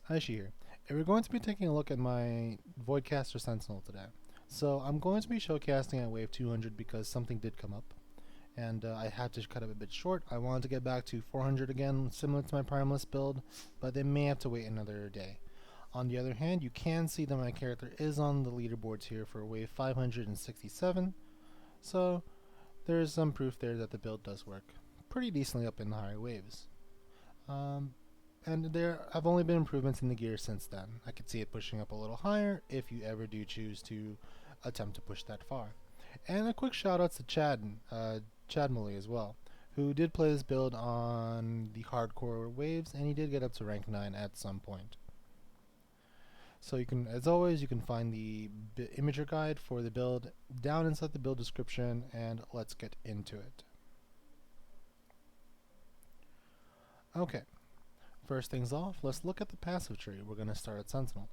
Hi, here. And we're going to be taking a look at my Voidcaster Sentinel today. So I'm going to be showcasting at wave 200 because something did come up, and I had to cut it a bit short. I wanted to get back to 400 again, similar to my Primalist build, but they may have to wait another day. On the other hand, you can see that my character is on the leaderboards here for wave 567, so there's some proof there that the build does work pretty decently up in the higher waves. Um, and there have only been improvements in the gear since then. I could see it pushing up a little higher if you ever do choose to attempt to push that far. And a quick shout out to Chad Mully as well, who did play this build on the hardcore waves, and he did get up to rank 9 at some point. So you can, as always, you can find the imager guide for the build down inside the build description, and let's get into it. Okay. First things off, let's look at the passive tree. We're going to start at Sentinel.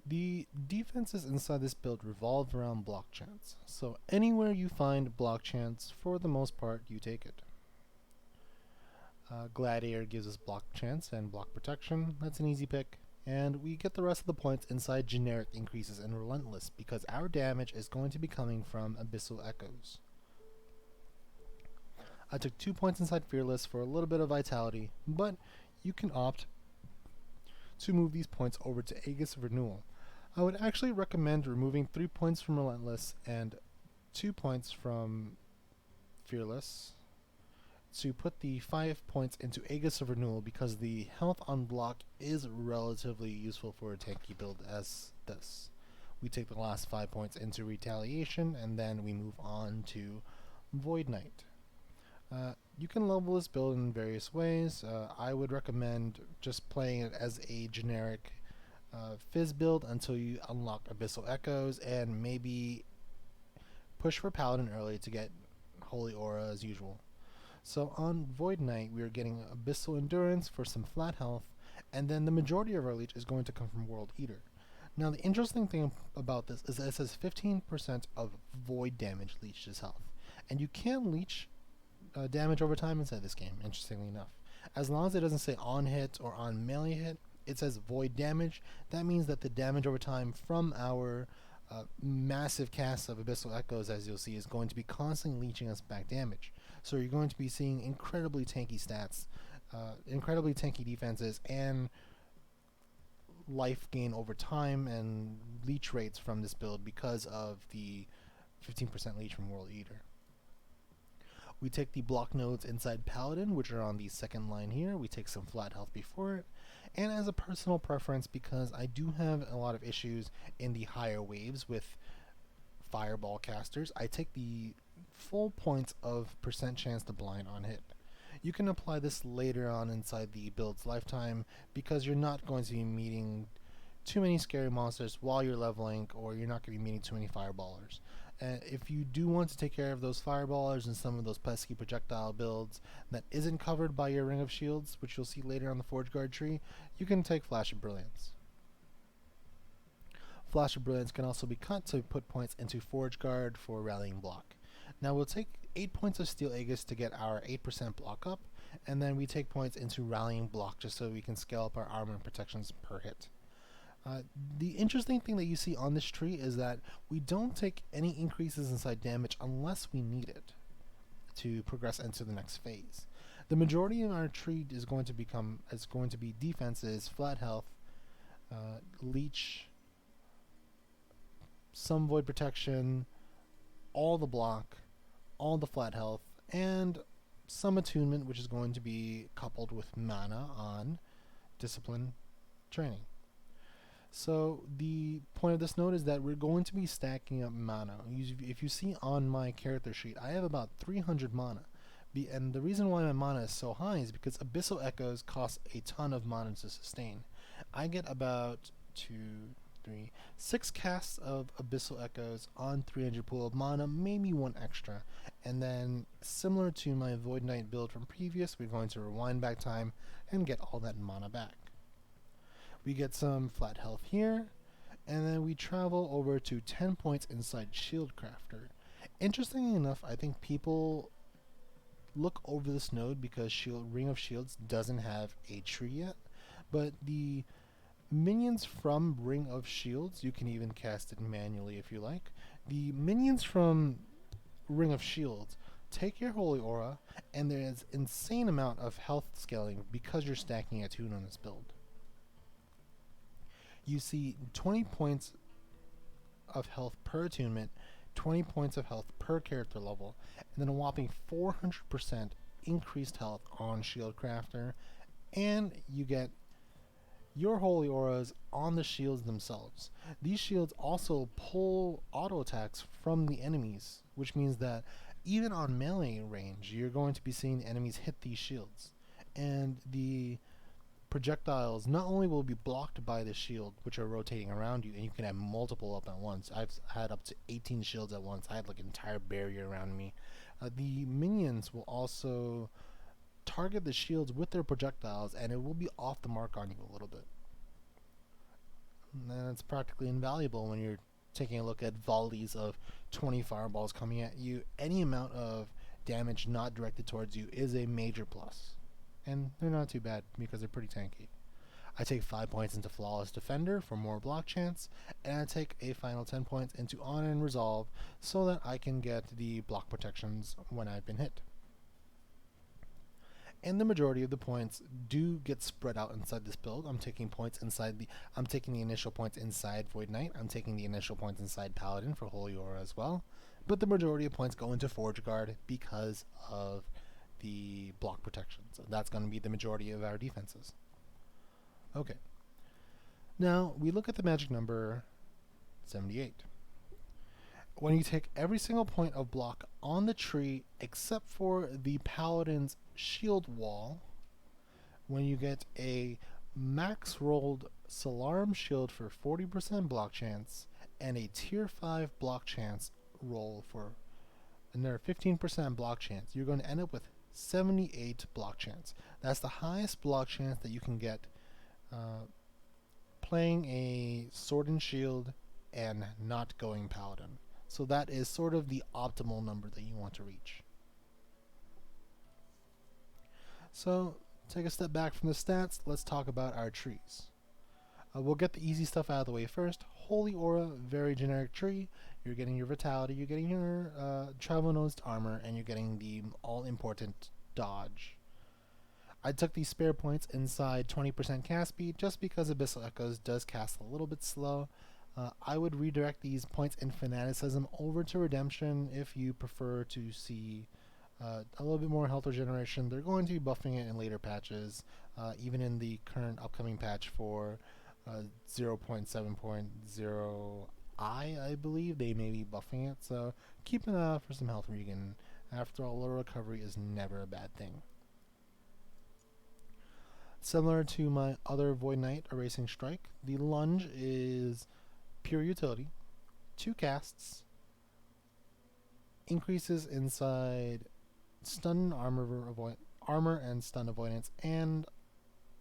The defenses inside this build revolve around block chance. So anywhere you find block chance, for the most part, you take it. Gladiator gives us block chance and block protection. That's an easy pick. And we get the rest of the points inside generic increases and relentless because our damage is going to be coming from Abyssal Echoes. I took 2 points inside Fearless for a little bit of vitality, but you can opt to move these points over to Aegis of Renewal. I would actually recommend removing 3 points from Relentless and 2 points from Fearless to put the 5 points into Aegis of Renewal because the health on block is relatively useful for a tanky build as this. We take the last 5 points into Retaliation and then we move on to Void Knight. You can level this build in various ways. I would recommend just playing it as a generic Fizz build until you unlock Abyssal Echoes and maybe push for Paladin early to get Holy Aura as usual. So on Void Knight we are getting Abyssal Endurance for some flat health, and then the majority of our leech is going to come from World Eater. Now the interesting thing about this is that it says 15% of void damage leeches health, and you can leech damage over time inside this game, interestingly enough. As long as it doesn't say on hit or on melee hit, it says void damage. That means that the damage over time from our massive cast of Abyssal Echoes, as you'll see, is going to be constantly leeching us back damage. So you're going to be seeing incredibly tanky stats, incredibly tanky defenses, and life gain over time and leech rates from this build because of the 15% leech from World Eater. We take the block nodes inside Paladin, which are on the second line here. We take some flat health before it. And as a personal preference, because I do have a lot of issues in the higher waves with fireball casters, I take the full points of percent chance to blind on hit. You can apply this later on inside the build's lifetime because you're not going to be meeting too many scary monsters while you're leveling, or you're not going to be meeting too many fireballers. If you do want to take care of those fireballers and some of those pesky projectile builds that isn't covered by your Ring of Shields, which you'll see later on the Forge Guard tree, you can take Flash of Brilliance. Flash of Brilliance can also be cut to put points into Forge Guard for Rallying Block. Now we'll take 8 points of Steel Aegis to get our 8% block up, and then we take points into Rallying Block just so we can scale up our armor and protections per hit. The interesting thing that you see on this tree is that we don't take any increases inside damage unless we need it to progress into the next phase. The majority of our tree is going to be defenses, flat health, leech, some void protection, all the block, all the flat health, and some attunement, which is going to be coupled with mana on discipline training. So the point of this note is that we're going to be stacking up mana. If you see on my character sheet, I have about 300 mana. And the reason why my mana is so high is because Abyssal Echoes cost a ton of mana to sustain. I get about 6 casts of Abyssal Echoes on 300 pool of mana, maybe 1 extra. And then, similar to my Void Knight build from previous, we're going to rewind back time and get all that mana back. We get some flat health here, and then we travel over to 10 points inside Shield Crafter. Interestingly enough, I think people look over this node because Ring of Shields doesn't have a tree yet, but the minions from Ring of Shields, you can even cast it manually if you like. The minions from Ring of Shields take your Holy Aura, and there's insane amount of health scaling because you're stacking a tune on this build. You see 20 points of health per attunement, 20 points of health per character level, and then a whopping 400% increased health on Shield Crafter, and you get your Holy Auras on the shields themselves. These shields also pull auto attacks from the enemies, which means that even on melee range, you're going to be seeing enemies hit these shields. And the projectiles not only will be blocked by the shield, which are rotating around you, and you can have multiple up at once. I've had up to 18 shields at once. I had like an entire barrier around me. The minions will also target the shields with their projectiles, and it will be off the mark on you a little bit. And it's practically invaluable when you're taking a look at volleys of 20 fireballs coming at you. Any amount of damage not directed towards you is a major plus. And they're not too bad because they're pretty tanky. I take 5 points into Flawless Defender for more block chance, and I take a final 10 points into Honor and Resolve so that I can get the block protections when I've been hit. And the majority of the points do get spread out inside this build. I'm taking the initial points inside Void Knight. I'm taking the initial points inside Paladin for Holy Aura as well. But the majority of points go into Forge Guard because of the block protection. So that's going to be the majority of our defenses. Okay. Now we look at the magic number 78. When you take every single point of block on the tree except for the Paladin's shield wall, when you get a max rolled Solarum shield for 40% block chance and a tier 5 block chance roll for another 15% block chance, you're going to end up with 78 block chance. That's the highest block chance that you can get playing a Sword and Shield and not going Paladin. So that is sort of the optimal number that you want to reach. So, take a step back from the stats, let's talk about our trees. We'll get the easy stuff out of the way first. Holy Aura, very generic tree. You're getting your Vitality, you're getting your Travel Nodes to Armor, and you're getting the all-important Dodge. I took these spare points inside 20% cast speed just because Abyssal Echoes does cast a little bit slow. I would redirect these points in Fanaticism over to Redemption if you prefer to see a little bit more health regeneration. They're going to be buffing it in later patches, even in the current upcoming patch for 0.7.0i, I believe. They may be buffing it, so keep an eye out for some health regen. After all, low recovery is never a bad thing. Similar to my other Void Knight Erasing Strike, the Lunge is pure utility, 2 casts, increases inside stun and armor and stun avoidance, and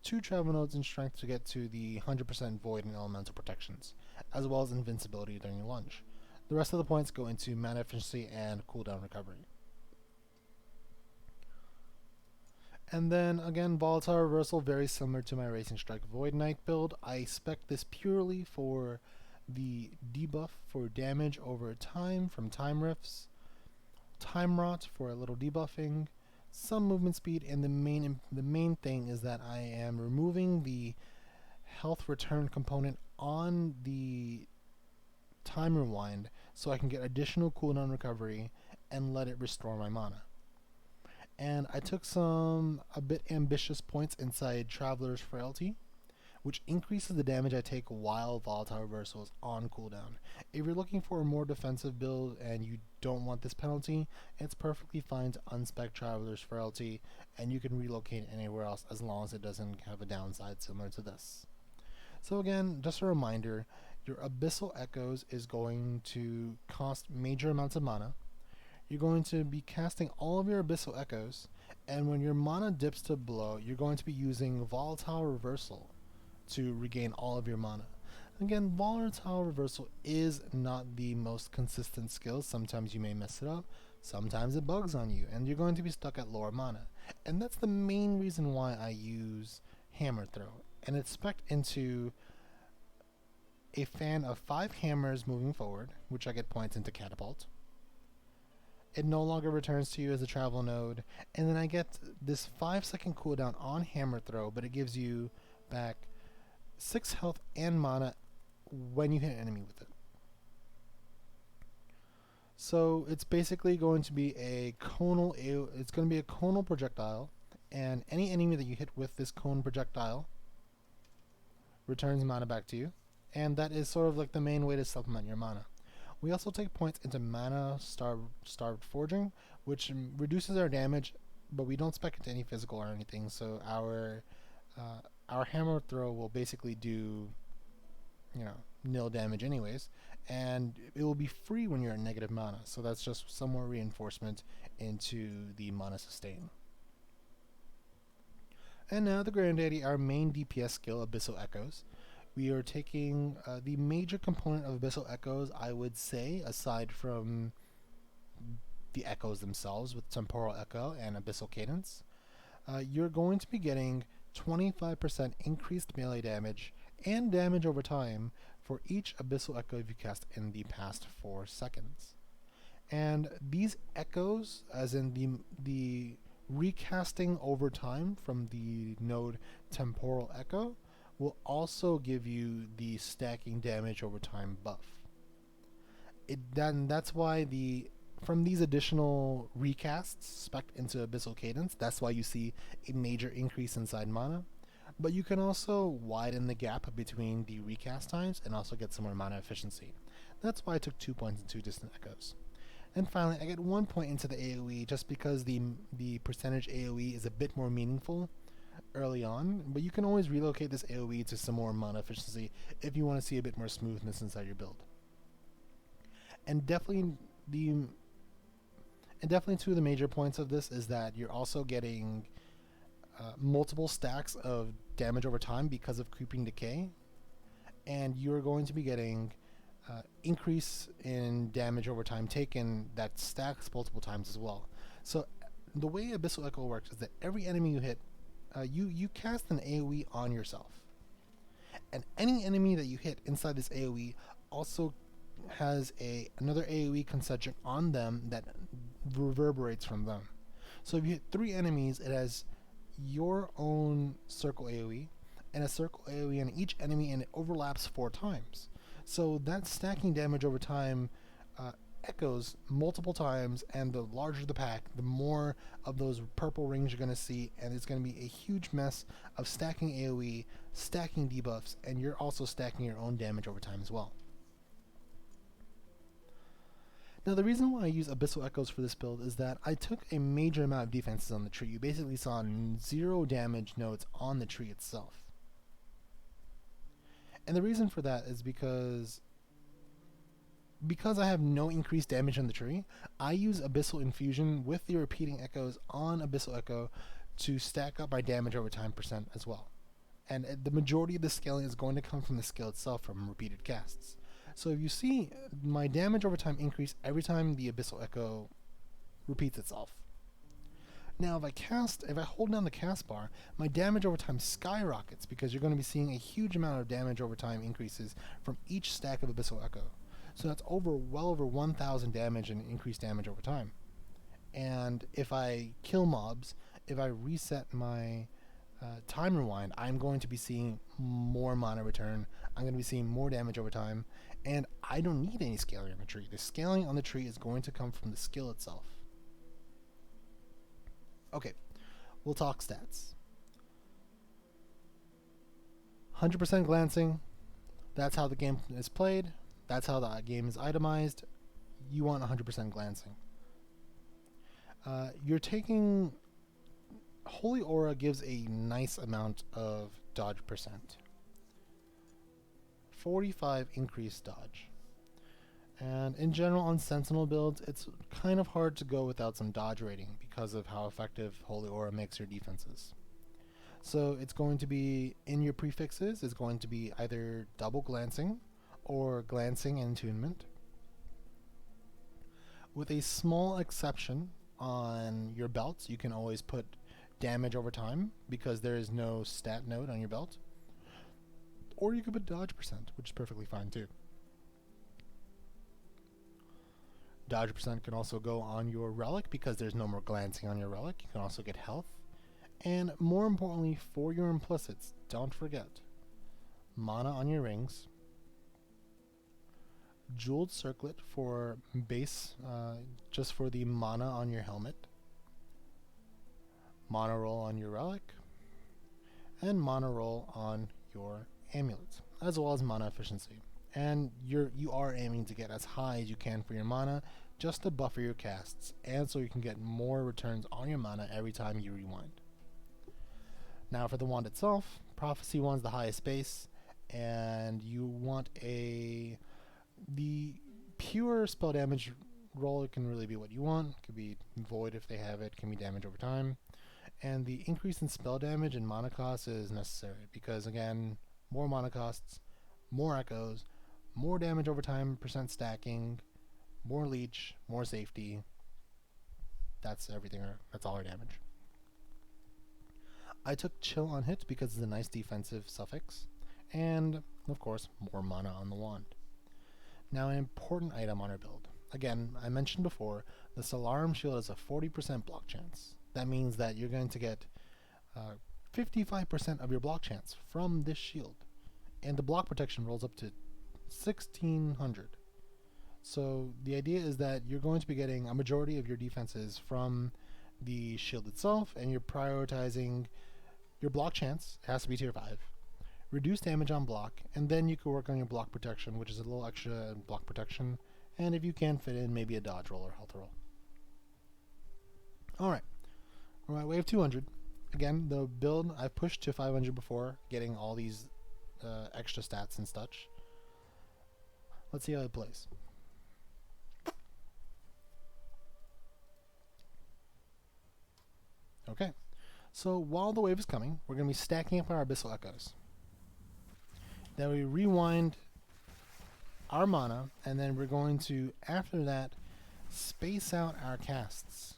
2 travel nodes in strength to get to the 100% void and elemental protections, as well as invincibility during your lunge. The rest of the points go into mana efficiency and cooldown recovery. And then again, Volatile Reversal, very similar to my Racing Strike Void Knight build. I spec this purely for the debuff for damage over time from Time Rifts, Time Rot for a little debuffing, some movement speed, and the main thing is that I am removing the health return component on the Time Rewind so I can get additional cooldown recovery and let it restore my mana. And I took some a bit ambitious points inside Traveler's Frailty, which increases the damage I take while Volatile Reversal is on cooldown. If you're looking for a more defensive build and you don't want this penalty, it's perfectly fine to unspec Traveler's Frailty, and you can relocate anywhere else as long as it doesn't have a downside similar to this. So again, just a reminder, your Abyssal Echoes is going to cost major amounts of mana. You're going to be casting all of your Abyssal Echoes, and when your mana dips to below, you're going to be using Volatile Reversal to regain all of your mana. Again, Volatile Reversal is not the most consistent skill. Sometimes you may mess it up, Sometimes it bugs on you, and you're going to be stuck at lower mana. And that's the main reason why I use Hammer Throw. And it's spec'd into a fan of 5 hammers moving forward, which I get points into Catapult. It no longer returns to you as a travel node, and then I get this 5-second cooldown on Hammer Throw, but it gives you back 6 health and mana when you hit an enemy with it. So it's basically going to be a conal. It's going to be a conal projectile, and any enemy that you hit with this cone projectile returns mana back to you, and that is sort of like the main way to supplement your mana. We also take points into mana starved forging, which reduces our damage, but we don't spec into any physical or anything. So our hammer throw will basically do, nil damage anyways, and it will be free when you're at negative mana. So that's just some more reinforcement into the mana sustain. And now the Granddaddy, our main DPS skill, Abyssal Echoes. We are taking the major component of Abyssal Echoes, I would say, aside from the echoes themselves with Temporal Echo and Abyssal Cadence. You're going to be getting 25% increased melee damage and damage over time for each Abyssal Echo you cast in the past 4 seconds. And these echoes, as in the recasting over time from the node Temporal Echo, will also give you the stacking damage over time buff. That's why from these additional recasts spec'd into Abyssal Cadence, that's why you see a major increase inside mana. But you can also widen the gap between the recast times and also get some more mana efficiency. That's why I took 2 points into Distant Echoes. And finally, I get 1 point into the AoE just because the percentage AoE is a bit more meaningful early on, but you can always relocate this AoE to some more mana efficiency if you want to see a bit more smoothness inside your build. And definitely two of the major points of this is that you're also getting multiple stacks of damage over time because of Creeping Decay, and you're going to be getting increase in damage over time taken that stacks multiple times as well. So the way Abyssal Echo works is that every enemy you hit, you cast an AoE on yourself, and any enemy that you hit inside this AoE also has another AoE concentric on them that reverberates from them. So if you hit 3 enemies, it has your own circle AoE and a circle AoE on each enemy, and it overlaps 4 times. So that stacking damage over time echoes multiple times, and the larger the pack, the more of those purple rings you're going to see, and it's going to be a huge mess of stacking AoE, stacking debuffs, and you're also stacking your own damage over time as well. Now the reason why I use Abyssal Echoes for this build is that I took a major amount of defenses on the tree. You basically saw 0 damage nodes on the tree itself. And the reason for that is because I have no increased damage on the tree, I use Abyssal Infusion with the repeating echoes on Abyssal Echo to stack up my damage over time % as well. And the majority of the scaling is going to come from the skill itself from repeated casts. So if you see my damage over time increase every time the Abyssal Echo repeats itself. Now if I hold down the cast bar, my damage over time skyrockets because you're going to be seeing a huge amount of damage over time increases from each stack of Abyssal Echo. So that's well over 1,000 damage and increased damage over time. And if I kill mobs, if I reset my time rewind, I'm going to be seeing more mana return. I'm going to be seeing more damage over time, and I don't need any scaling on the tree. The scaling on the tree is going to come from the skill itself. Okay, we'll talk stats. 100% glancing, that's how the game is played. That's how the game is itemized. You want 100% glancing. You're taking... Holy Aura gives a nice amount of dodge percent. 45 increased dodge. And in general on Sentinel builds, it's kind of hard to go without some dodge rating because of how effective Holy Aura makes your defenses. So it's going to be, in your prefixes, it's going to be either double glancing, or glancing and attunement, With a small exception on your belts, you can always put damage over time because there is no stat node on your belt. Or you could put dodge percent, which is perfectly fine too. Dodge percent can also go on your relic because there's no more glancing on your relic. You can also get health. And more importantly, for your implicits, don't forget mana on your rings, jeweled circlet for base, just for the mana on your helmet, mana roll on your relic, and mana roll on your amulets, as well as mana efficiency. And you are aiming to get as high as you can for your mana, just to buffer your casts, and so you can get more returns on your mana every time you rewind. Now for the wand itself, Prophecy Wand's the highest base, and you want the pure spell damage roll. It can really be what you want. It could be void if they have it, can be damage over time. And the increase in spell damage and mana cost is necessary because, again, more mana costs, more echoes, more damage over time, percent stacking, more leech, more safety. That's everything. That's all our damage. I took chill on hit because it's a nice defensive suffix, and of course more mana on the wand. Now an important item on our build. Again, I mentioned before, the Solarum shield has a 40% block chance. That means that you're going to get 55% of your block chance from this shield, and the block protection rolls up to 1600. So the idea is that you're going to be getting a majority of your defenses from the shield itself, and you're prioritizing your block chance. It has to be tier 5. Reduce damage on block, and then you can work on your block protection, which is a little extra block protection, and if you can fit in, maybe a dodge roll or health roll. Alright, we're at wave 200. Again, the build I've pushed to 500 before, getting all these extra stats and such. Let's see how it plays. Okay, so while the wave is coming, we're going to be stacking up our Abyssal Echoes. Then we rewind our mana, and then we're going to, after that, space out our casts.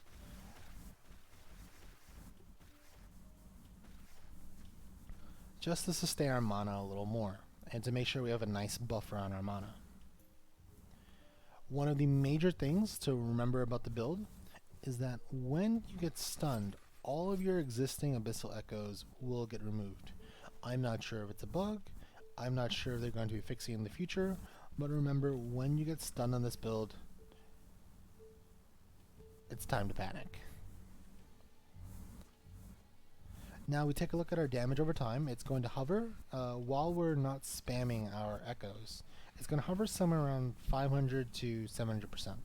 Just to sustain our mana a little more, and to make sure we have a nice buffer on our mana. One of the major things to remember about the build is that when you get stunned, all of your existing Abyssal Echoes will get removed. I'm not sure if it's a bug, I'm not sure if they're going to be fixing in the future, but remember, when you get stunned on this build, it's time to panic. Now we take a look at our damage over time. It's going to hover, while we're not spamming our echoes, it's going to hover somewhere around 500 to 700%.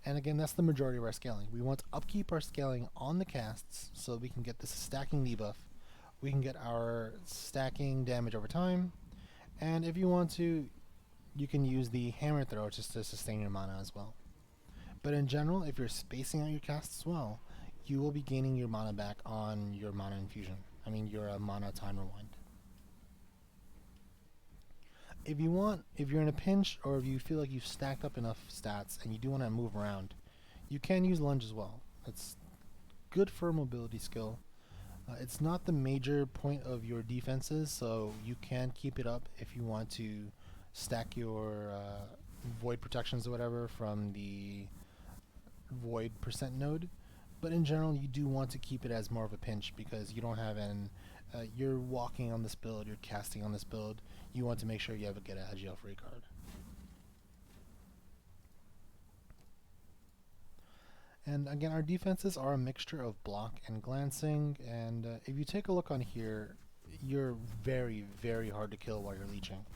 And again, that's the majority of our scaling. We want to upkeep our scaling on the casts so we can get this stacking debuff. We can get our stacking damage over time. And if you want to, you can use the hammer throw just to sustain your mana as well. But in general, if you're spacing out your casts as well, you will be gaining your mana back on your mana infusion. I mean, your mana time rewind. If you're in a pinch, or if you feel like you've stacked up enough stats and you do want to move around, you can use lunge as well. It's good for a mobility skill. It's not the major point of your defenses, so you can keep it up if you want to stack your void protections or whatever from the void percent node. But in general, you do want to keep it as more of a pinch because you don't have you're walking on this build, you're casting on this build, you want to make sure you have a get out of jail free card. And again, our defenses are a mixture of block and glancing, and if you take a look on here, you're very, very hard to kill while you're leeching.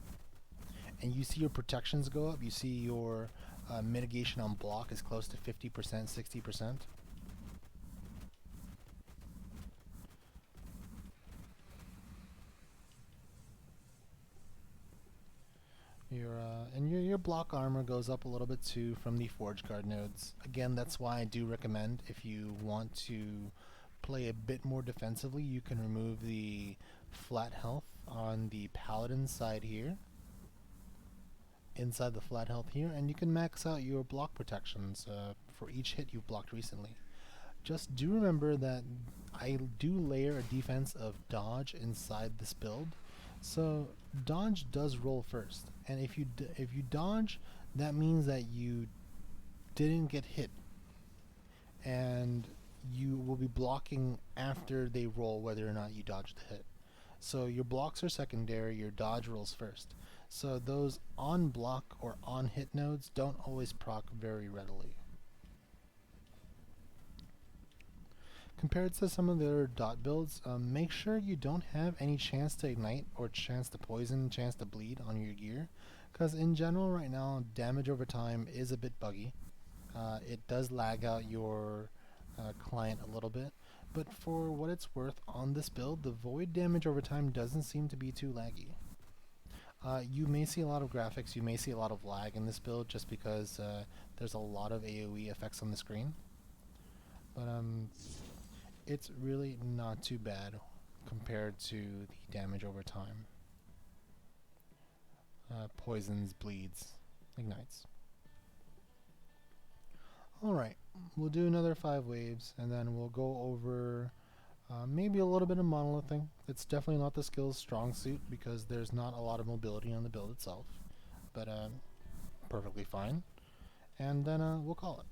And you see your protections go up, you see your mitigation on block is close to 50%, 60%. Your block armor goes up a little bit too from the Forge Guard nodes. Again, that's why I do recommend, if you want to play a bit more defensively, you can remove the flat health on the Paladin side here. inside the flat health here, and you can max out your block protections for each hit you've blocked recently. Just do remember that I do layer a defense of dodge inside this build, so dodge does roll first, and if you dodge, that means that you didn't get hit, and you will be blocking after they roll whether or not you dodged the hit. So your blocks are secondary, your dodge rolls first. So those on block or on hit nodes don't always proc very readily. Compared to some of the other dot builds, make sure you don't have any chance to ignite or chance to poison, chance to bleed on your gear, because in general right now damage over time is a bit buggy. It does lag out your client a little bit, but for what it's worth on this build, the void damage over time doesn't seem to be too laggy. You may see a lot of graphics, you may see a lot of lag in this build just because there's a lot of AoE effects on the screen, but it's really not too bad compared to the damage over time. Poisons, bleeds, ignites. Alright, we'll do another 5 waves, and then we'll go over maybe a little bit of monolithing. It's definitely not the skill's strong suit because there's not a lot of mobility on the build itself, but perfectly fine. And then we'll call it.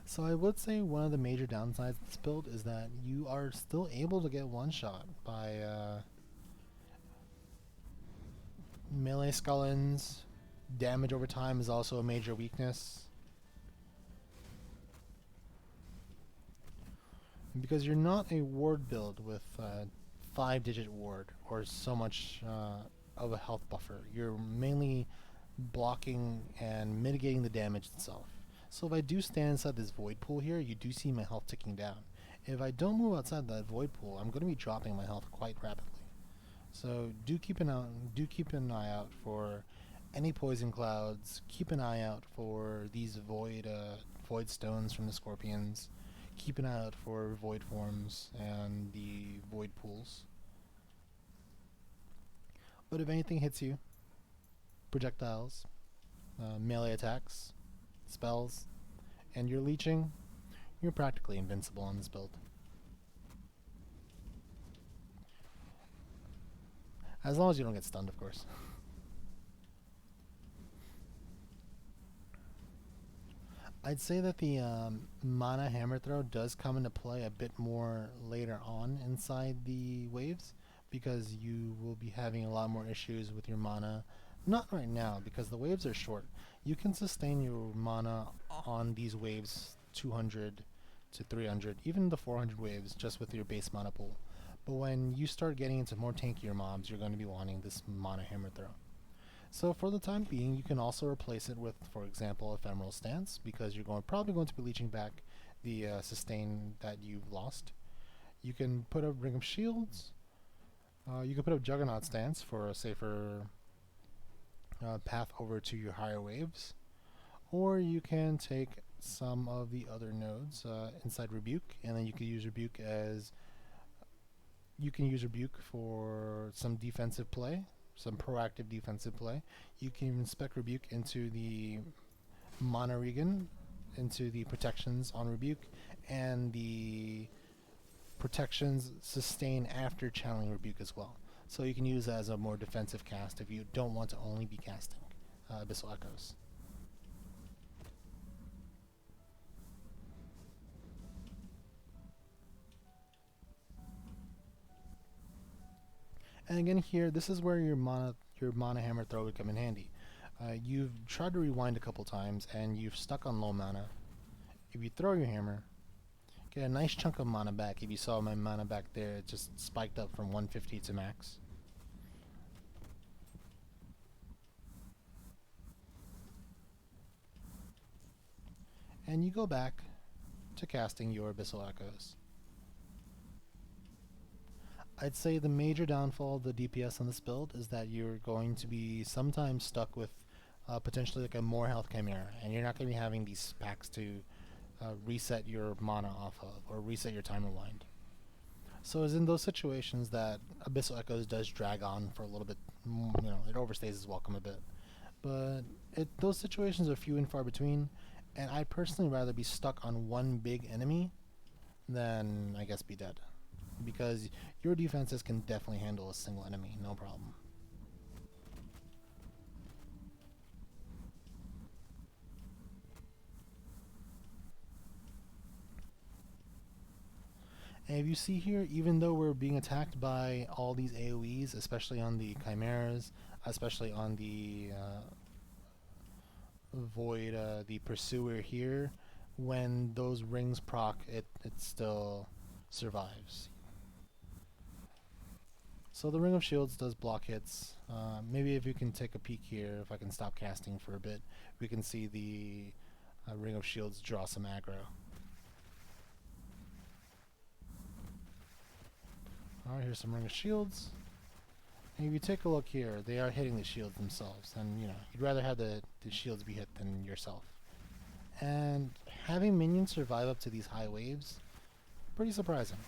So I would say one of the major downsides of this build is that you are still able to get one-shot by melee scullins. Damage over time is also a major weakness. Because you're not a ward build with 5-digit ward or so much of a health buffer. You're mainly blocking and mitigating the damage itself. So if I do stand inside this void pool here, you do see my health ticking down. If I don't move outside that void pool, I'm going to be dropping my health quite rapidly. So do keep an eye out for any poison clouds. Keep an eye out for these void stones from the scorpions. Keep an eye out for void forms and the void pools. But if anything hits you, projectiles, melee attacks, spells, and you're leeching, you're practically invincible on this build. As long as you don't get stunned, of course. I'd say that the mana hammer throw does come into play a bit more later on inside the waves, because you will be having a lot more issues with your mana. Not right now, because the waves are short. You can sustain your mana on these waves 200 to 300, even the 400 waves just with your base mana pool. But when you start getting into more tankier mobs, you're going to be wanting this mana hammer throw. So for the time being, you can also replace it with, for example, Ephemeral Stance, because you're probably going to be leeching back the sustain that you've lost. You can put up Ring of Shields. You can put up Juggernaut Stance for a safer path over to your higher waves, or you can take some of the other nodes inside Rebuke, and then you can use Rebuke for some defensive play, some proactive defensive play. You can even spec Rebuke into the Mana Regen, into the protections on Rebuke, and the protections sustain after channeling Rebuke as well. So you can use that as a more defensive cast if you don't want to only be casting Abyssal Echoes. And again here, this is where your mana hammer throw would come in handy. You've tried to rewind a couple times and you've stuck on low mana. If you throw your hammer, get a nice chunk of mana back. If you saw my mana back there, it just spiked up from 150 to max. And you go back to casting your Abyssal Echoes. I'd say the major downfall of the DPS on this build is that you're going to be sometimes stuck with potentially like a more health chimera, and you're not going to be having these packs to reset your mana off of, or reset your time rewind. So it's in those situations that Abyssal Echoes does drag on for a little bit it overstays his welcome a bit. But those situations are few and far between, and I'd personally rather be stuck on one big enemy than, I guess, be dead. Because your defenses can definitely handle a single enemy, no problem. And if you see here, even though we're being attacked by all these AoEs, especially on the Chimeras, especially on the Void, the Pursuer here, when those rings proc, it still survives. So the Ring of Shields does block hits. Maybe if you can take a peek here, if I can stop casting for a bit, we can see the Ring of Shields draw some aggro. Alright, here's some Ring of Shields. And if you take a look here, they are hitting the shields themselves. And, you'd rather have the shields be hit than yourself. And having minions survive up to these high waves, pretty surprising.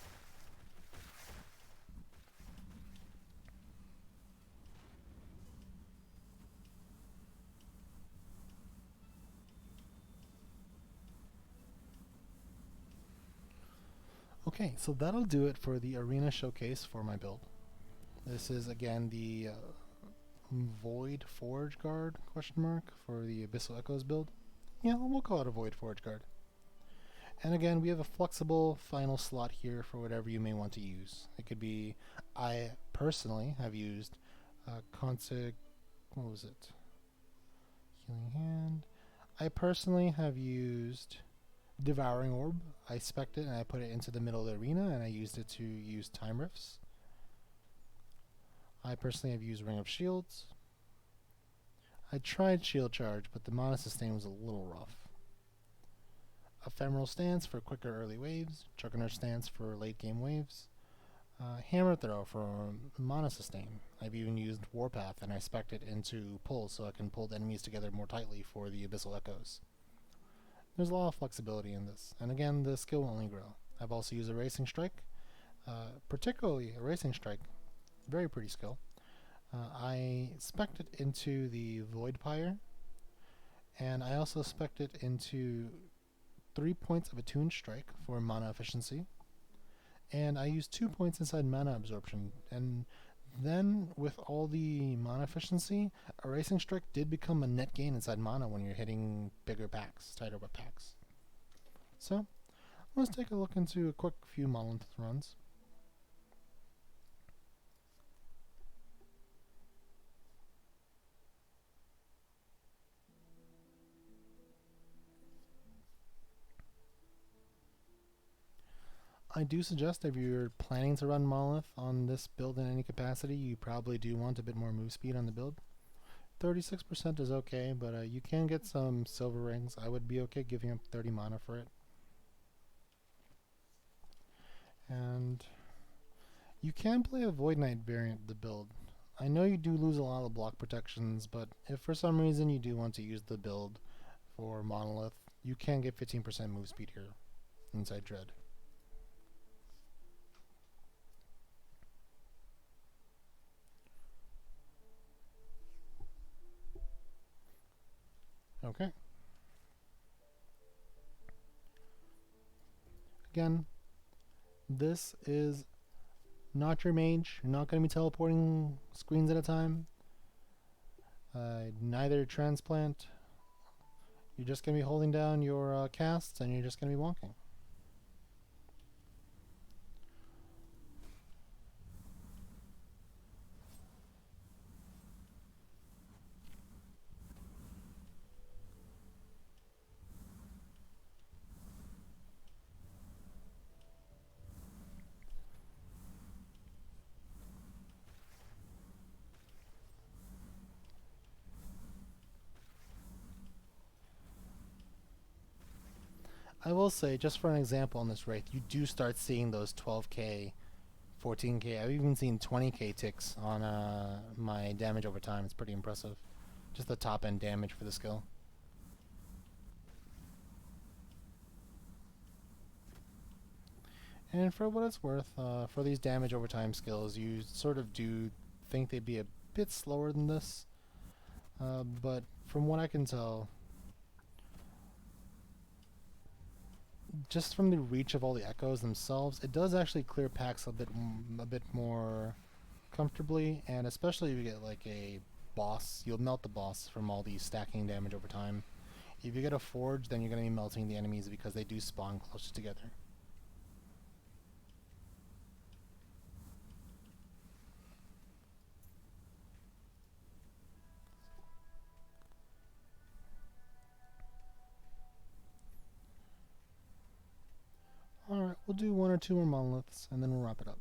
Okay, so that'll do it for the arena showcase for my build. This is again the Void Forge Guard for the Abyssal Echoes build. Yeah, we'll call it a Void Forge Guard. And again, we have a flexible final slot here for whatever you may want to use. It could be, I personally have used what was it? Healing Hand. I personally have used Devouring Orb. I spec'd it and I put it into the middle of the arena and I used it to use time rifts. I personally have used Ring of Shields. I tried Shield Charge, but the mana sustain was a little rough. Ephemeral Stance for quicker early waves. Juggernaut Stance for late game waves. Hammer Throw for mana sustain. I've even used Warpath and I spec'd it into pull so I can pull the enemies together more tightly for the Abyssal Echoes. There's a lot of flexibility in this, and again, the skill will only grow. I've also used Erasing Strike, particularly Erasing Strike, very pretty skill. I spec'd it into the Void Pyre, and I also spec'd it into 3 points of Attuned Strike for mana efficiency, and I used 2 points inside mana absorption, and then with all the mana efficiency, Erasing Strike did become a net gain inside mana when you're hitting bigger packs, tighter whip packs. So, let's take a look into a quick few Monolith runs. I do suggest if you're planning to run Monolith on this build in any capacity, you probably do want a bit more move speed on the build. 36% is okay, but you can get some silver rings. I would be okay giving up 30 mana for it. And you can play a Void Knight variant of the build. I know you do lose a lot of block protections, but if for some reason you do want to use the build for Monolith, you can get 15% move speed here inside Dread. Okay. Again, this is not your mage. You're not going to be teleporting screens at a time. Neither transplant. You're just going to be holding down your casts and you're just going to be wonking. I will say, just for an example on this Wraith, you do start seeing those 12k, 14k, I've even seen 20k ticks on my damage over time. It's pretty impressive. Just the top end damage for the skill. And for what it's worth, for these damage over time skills, you sort of do think they'd be a bit slower than this, but from what I can tell, just from the reach of all the echoes themselves, it does actually clear packs a bit more comfortably, and especially if you get like a boss, you'll melt the boss from all the stacking damage over time. If you get a forge, then you're going to be melting the enemies because they do spawn closer together. Alright, we'll do one or two more monoliths and then we'll wrap it up.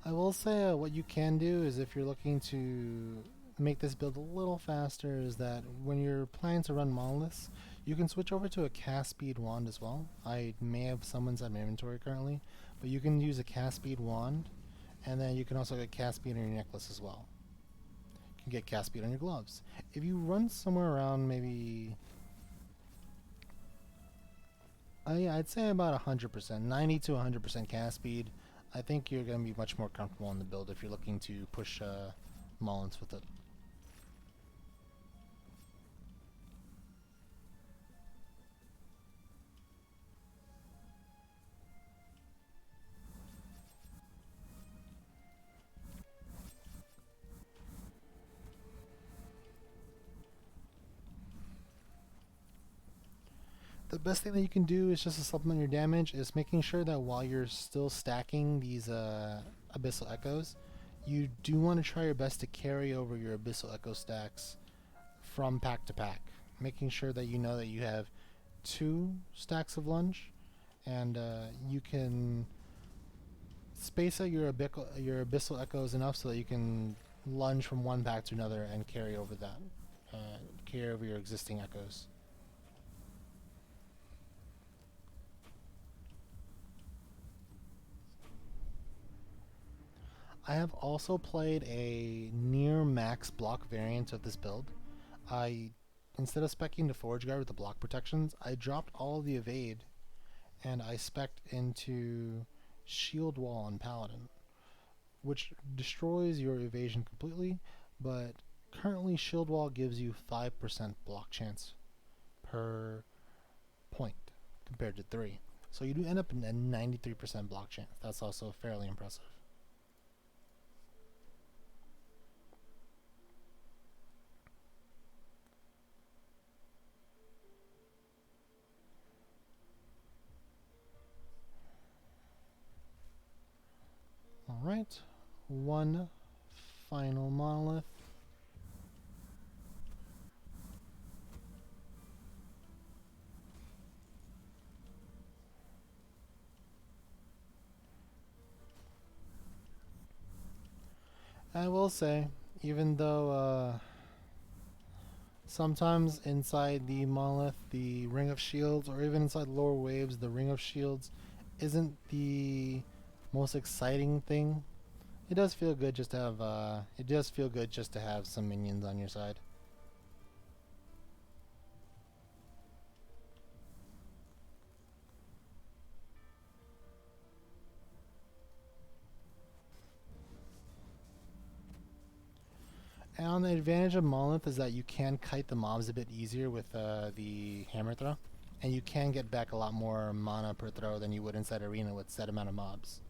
I will say what you can do is if you're looking to make this build a little faster is that when you're planning to run monoliths, you can switch over to a cast speed wand as well. I may have some inside my inventory currently, but you can use a cast speed wand, and then you can also get cast speed on your necklace as well. You can get cast speed on your gloves. If you run somewhere around maybe, I'd say about 100%, 90 to 100% cast speed, I think you're going to be much more comfortable in the build if you're looking to push monoliths with it. The best thing that you can do is just to supplement your damage is making sure that while you're still stacking these Abyssal Echoes, you do want to try your best to carry over your Abyssal Echo stacks from pack to pack, making sure that you know that you have 2 stacks of lunge, and you can space out your Abyssal Echoes enough so that you can lunge from one pack to another and carry over carry over your existing Echoes. I have also played a near max block variant of this build. Instead of speccing the Forge Guard with the block protections, I dropped all of the evade and I specced into Shield Wall and Paladin, which destroys your evasion completely, but currently Shield Wall gives you 5% block chance per point compared to 3. So you do end up in a 93% block chance. That's also fairly impressive. Alright, one final monolith. I will say, even though sometimes inside the monolith, the Ring of Shields, or even inside lower waves, the Ring of Shields isn't the most exciting thing. It does feel good just to have some minions on your side. And the advantage of Monolith is that you can kite the mobs a bit easier with the hammer throw, and you can get back a lot more mana per throw than you would inside Arena with set amount of mobs.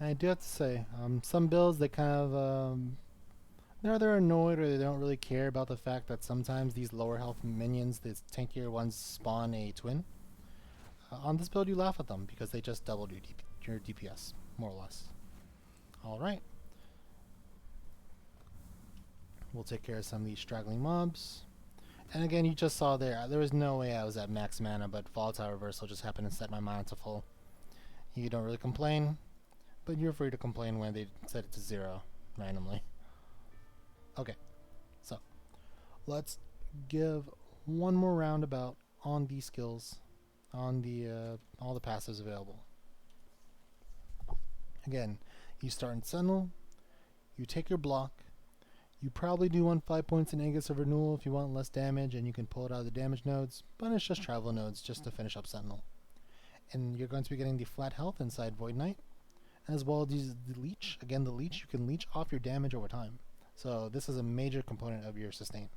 I do have to say, some builds they kind of they're either annoyed or they don't really care about the fact that sometimes these lower health minions, these tankier ones, spawn a twin. On this build, you laugh at them because they just doubled your DPS, more or less. All right. We'll take care of some of these straggling mobs. And again, you just saw there was no way I was at max mana, but Volatile Reversal just happened to set my mana to full. You don't really complain, but you're free to complain when they set it to 0 randomly. Okay, so let's give one more roundabout on these skills, on the all the passives available. Again, you start in Sentinel, you take your block. You probably do want 5 points in Aegis of Renewal if you want less damage, and you can pull it out of the damage nodes, but it's just travel nodes just to finish up Sentinel. And you're going to be getting the flat health inside Void Knight, as well as the leech. Again, the leech, you can leech off your damage over time. So this is a major component of your sustain.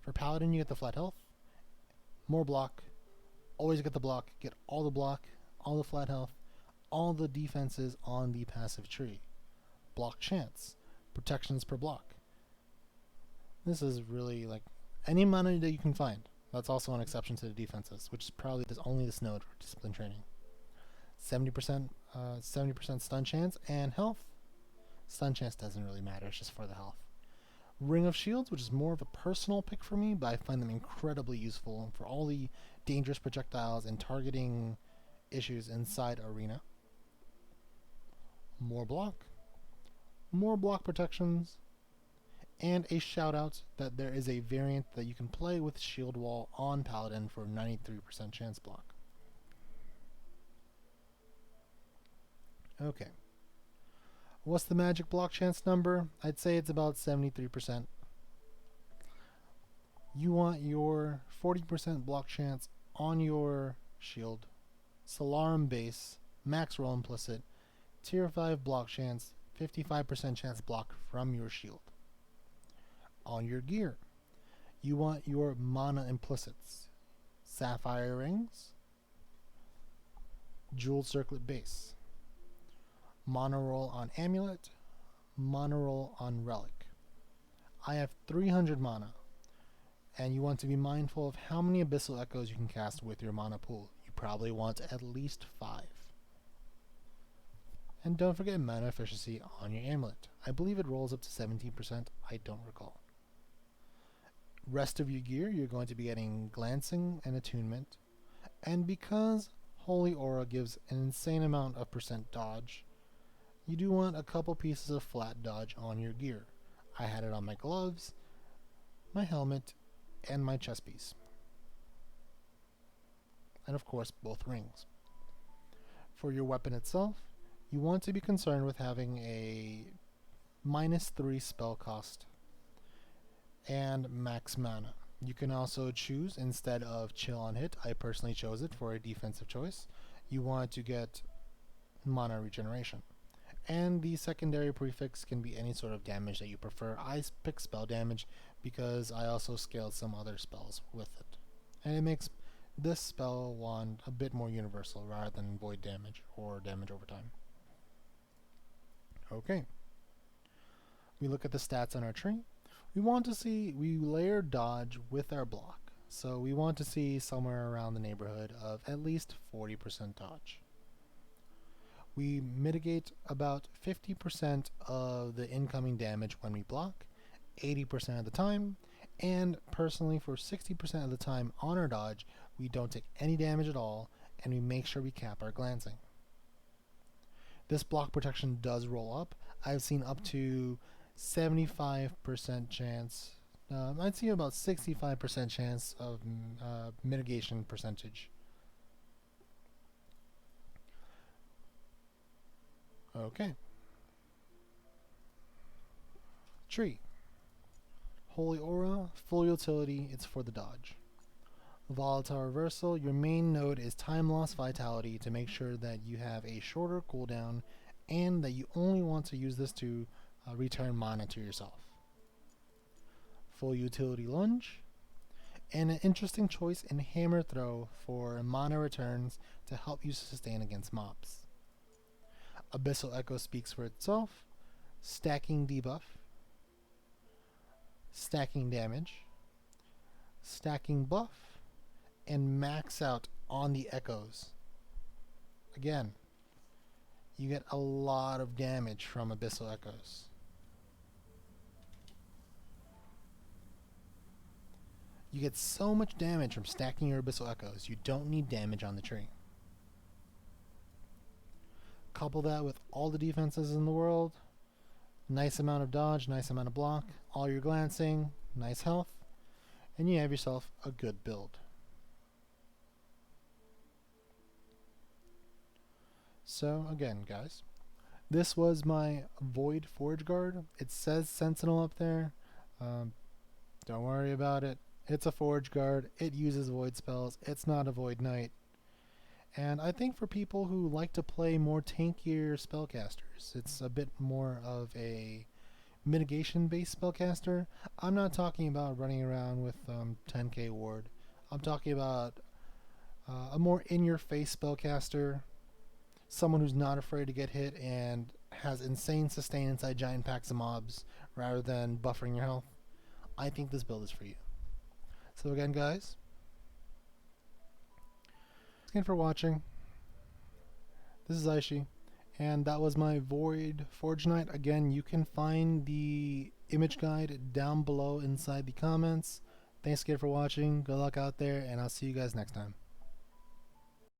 For Paladin, you get the flat health, more block, always get the block, get all the block, all the flat health, all the defenses on the passive tree. Block chance. Protections per block. This is really like any mana that you can find. That's also an exception to the defenses, which is probably only this node for discipline training. 70% stun chance and health. Stun chance doesn't really matter, it's just for the health. Ring of Shields, which is more of a personal pick for me, but I find them incredibly useful for all the dangerous projectiles and targeting issues inside Arena. More block protections, and a shout out that there is a variant that you can play with Shield Wall on Paladin for 93% chance block. Okay. What's the magic block chance number? I'd say it's about 73%. You want your 40% block chance on your shield, Solarum base, max roll implicit, tier 5 block chance, 55% chance block from your shield. On your gear, you want your mana implicits, sapphire rings, jeweled circlet base, mana roll on amulet, mana roll on relic. I have 300 mana, and you want to be mindful of how many abyssal echoes you can cast with your mana pool. You probably want at least 5. And don't forget mana efficiency on your amulet. I believe it rolls up to 17%, I don't recall. Rest of your gear, you're going to be getting glancing and attunement. And because Holy Aura gives an insane amount of percent dodge, you do want a couple pieces of flat dodge on your gear. I had it on my gloves, my helmet, and my chest piece. And of course, both rings. For your weapon itself, you want to be concerned with having a -3 spell cost and max mana. You can also choose, instead of chill on hit, I personally chose it for a defensive choice, you want to get mana regeneration. And the secondary prefix can be any sort of damage that you prefer. I picked spell damage because I also scaled some other spells with it. And it makes this spell wand a bit more universal rather than void damage or damage over time. Okay. We look at the stats on our tree. We layer dodge with our block. So we want to see somewhere around the neighborhood of at least 40% dodge. We mitigate about 50% of the incoming damage when we block, 80% of the time, and personally for 60% of the time on our dodge, we don't take any damage at all, and we make sure we cap our glancing. This block protection does roll up. I've seen up to 75% chance, I'd see about 65% chance of mitigation percentage. Okay. Tree. Holy Aura, full utility, it's for the dodge. Volatile Reversal, your main node is Time Loss Vitality to make sure that you have a shorter cooldown and that you only want to use this to return mana to yourself. Full utility Lunge, and an interesting choice in Hammer Throw for mana returns to help you sustain against mobs. Abyssal Echo speaks for itself. Stacking debuff, stacking damage, stacking buff, and max out on the echoes. Again, you get a lot of damage from Abyssal Echoes. You get so much damage from stacking your Abyssal Echoes, you don't need damage on the tree. Couple that with all the defenses in the world, nice amount of dodge, nice amount of block, all your glancing, nice health, and you have yourself a good build. So again, guys, this was my Void Forge Guard. It says Sentinel up there. Don't worry about it. It's a Forge Guard. It uses Void spells. It's not a Void Knight. And I think for people who like to play more tankier spellcasters, it's a bit more of a mitigation-based spellcaster. I'm not talking about running around with 10k ward. I'm talking about a more in-your-face spellcaster, someone who's not afraid to get hit and has insane sustain inside giant packs of mobs rather than buffering your health. I think this build is for you. So again, guys, thanks again for watching. This is Aishi, and that was my Void Forge Knight. Again, you can find the image guide down below inside the comments. Thanks again for watching. Good luck out there, and I'll see you guys next time.